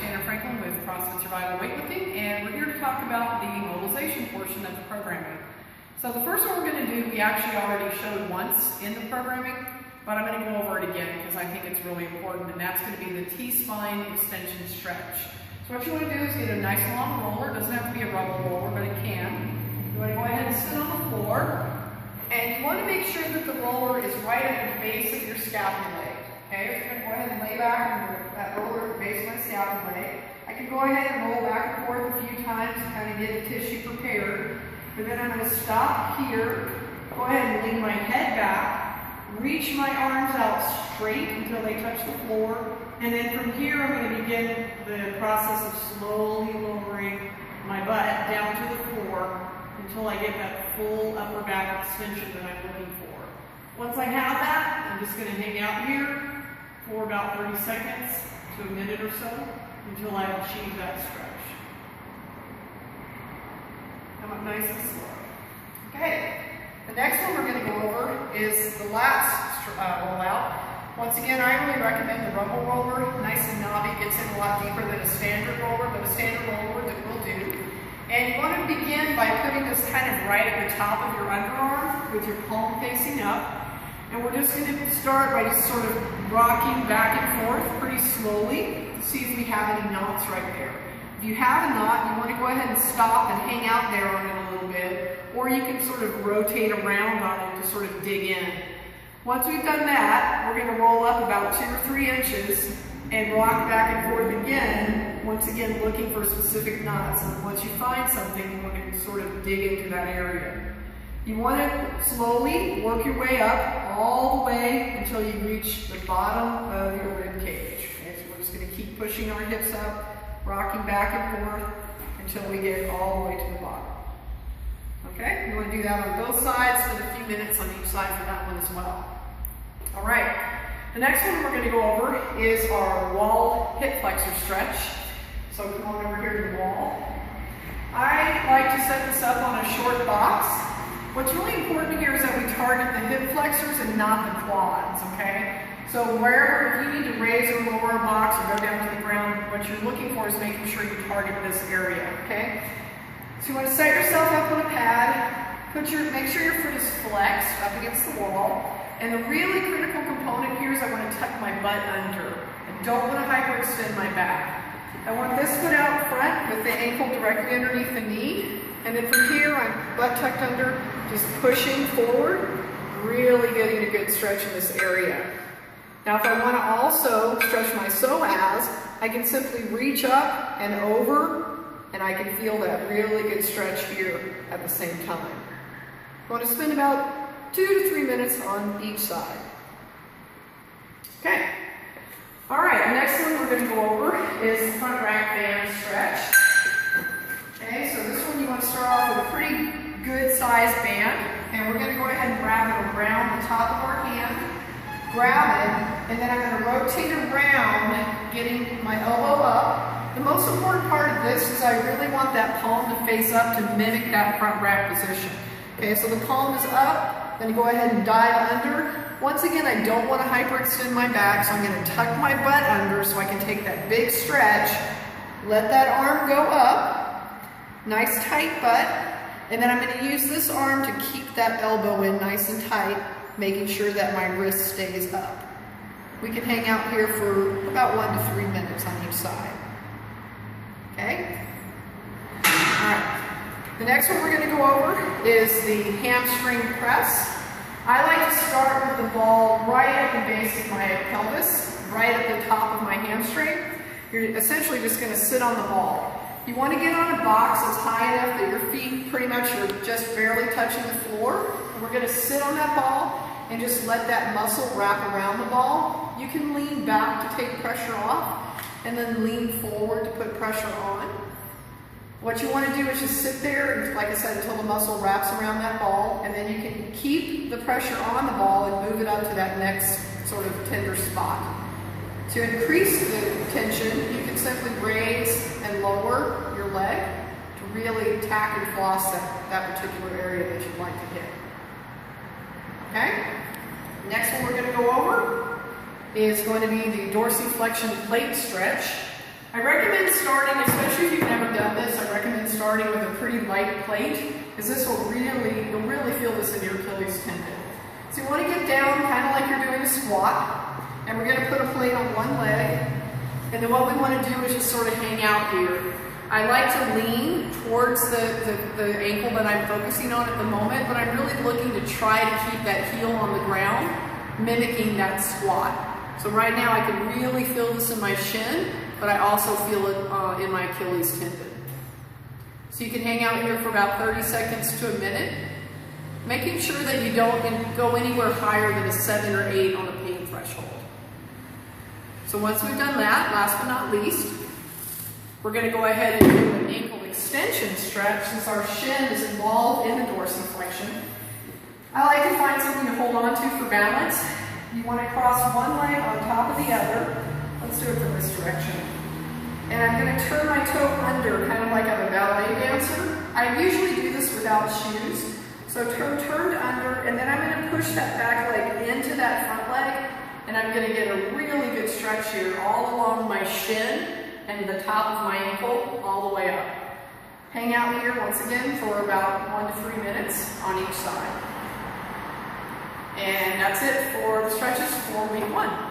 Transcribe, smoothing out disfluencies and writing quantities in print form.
with CrossFit Survival Weightlifting, and we're here to talk about the mobilization portion of the programming. So the first one we're going to do, we actually already showed once in the programming, but I'm going to go over it again because I think it's really important, and that's going to be the T-spine extension stretch. So what you want to do is get a nice long roller. It doesn't have to be a rubber roller, but it can. You want to go ahead and sit on the floor, and you want to make sure that the roller is right at the base of your scapula. Okay, so I'm going to go ahead and lay back on that roller at the base of my scapula. I can go ahead and roll back and forth a few times to kind of get the tissue prepared. And then I'm going to stop here, go ahead and lean my head back, reach my arms out straight until they touch the floor. And then from here, I'm going to begin the process of slowly lowering my butt down to the floor until I get that full upper back extension that I'm looking for. Once I have that, I'm just going to hang out here for about 30 seconds to a minute or so until I achieve that stretch. Come up nice and slow. Okay, the next one we're going to go over is the lats rollout. Once again, I really recommend the rumble roller. Nice and knobby, gets in a lot deeper than a standard roller, but a standard roller that will do. And you want to begin by putting this kind of right at the top of your underarm with your palm facing up. And we're just going to start by just sort of rocking back and forth pretty slowly to see if we have any knots right there. If you have a knot, you want to go ahead and stop and hang out there on it a little bit, or you can sort of rotate around on it to sort of dig in. Once we've done that, we're going to roll up about 2 or 3 inches and rock back and forth again, once again looking for specific knots. And once you find something, we're going to sort of dig into that area. You want to slowly work your way up all the way until you reach the bottom of your rib cage. Okay, so we're just going to keep pushing our hips up, rocking back and forth until we get all the way to the bottom. Okay, you want to do that on both sides, spend a few minutes on each side for that one as well. All right, the next one we're going to go over is our wall hip flexor stretch. So come on over here to the wall. I like to set this up on a short box. What's really important here is that we target the hip flexors and not the quads, okay? So wherever, if you need to raise or lower a box or go down to the ground, what you're looking for is making sure you target this area, okay? So you want to set yourself up on a pad, make sure your foot is flexed up against the wall, and the really critical component here is I want to tuck my butt under. I don't want to hyperextend my back. I want this foot out front with the ankle directly underneath the knee, and then from here I'm butt tucked under, just pushing forward, really getting a good stretch in this area. Now if I want to also stretch my psoas, I can simply reach up and over, and I can feel that really good stretch here at the same time. I want to spend about 2 to 3 minutes on each side. Okay. All right, the next one we're going to go over is the front rack band stretch. Okay, so this one you want to start off with a pretty good sized band, and we're going to go ahead and wrap it around the top of our hand, grab it, and then I'm going to rotate around, getting my elbow up. The most important part of this is I really want that palm to face up to mimic that front rack position. Okay, so the palm is up, then go ahead and dive under. Once again, I don't want to hyperextend my back, so I'm going to tuck my butt under so I can take that big stretch, let that arm go up, nice tight butt, and then I'm going to use this arm to keep that elbow in nice and tight, making sure that my wrist stays up. We can hang out here for about 1 to 3 minutes on each side. Okay? Alright. The next one we're going to go over is the hamstring press. I like to start with the ball right at the base of my pelvis, right at the top of my hamstring. You're essentially just going to sit on the ball. You want to get on a box that's high enough that your feet pretty much are just barely touching the floor. And we're going to sit on that ball and just let that muscle wrap around the ball. You can lean back to take pressure off and then lean forward to put pressure on. What you want to do is just sit there, like I said, until the muscle wraps around that ball, and then you can keep the pressure on the ball and move it up to that next sort of tender spot. To increase the tension, you can simply raise and lower your leg to really tack and floss that particular area that you'd like to hit. Okay? Next one we're going to go over is going to be the dorsiflexion plate stretch. I recommend starting, especially if you've never done this, I recommend starting with a pretty light plate, because this will you'll really feel this in your Achilles tendon. So you want to get down kind of like you're doing a squat, and we're going to put a plate on one leg, and then what we want to do is just sort of hang out here. I like to lean towards the ankle that I'm focusing on at the moment, but I'm really looking to try to keep that heel on the ground, mimicking that squat. So right now I can really feel this in my shin, but I also feel it in my Achilles tendon. So you can hang out here for about 30 seconds to a minute, making sure that you don't go anywhere higher than a 7 or 8 on the pain threshold. So once we've done that, last but not least, we're going to go ahead and do an ankle extension stretch since our shin is involved in the dorsiflexion. I like to find something to hold on to for balance. You want to cross one leg on top of the other. Let's do it from this direction. And I'm going to turn my toe under, kind of like I'm a ballet dancer. I usually do this without shoes. So turned under, and then I'm going to push that back leg into that front leg, and I'm going to get a really good stretch here all along my shin and the top of my ankle all the way up. Hang out here once again for about 1 to 3 minutes on each side. And that's it for the stretches for week 1.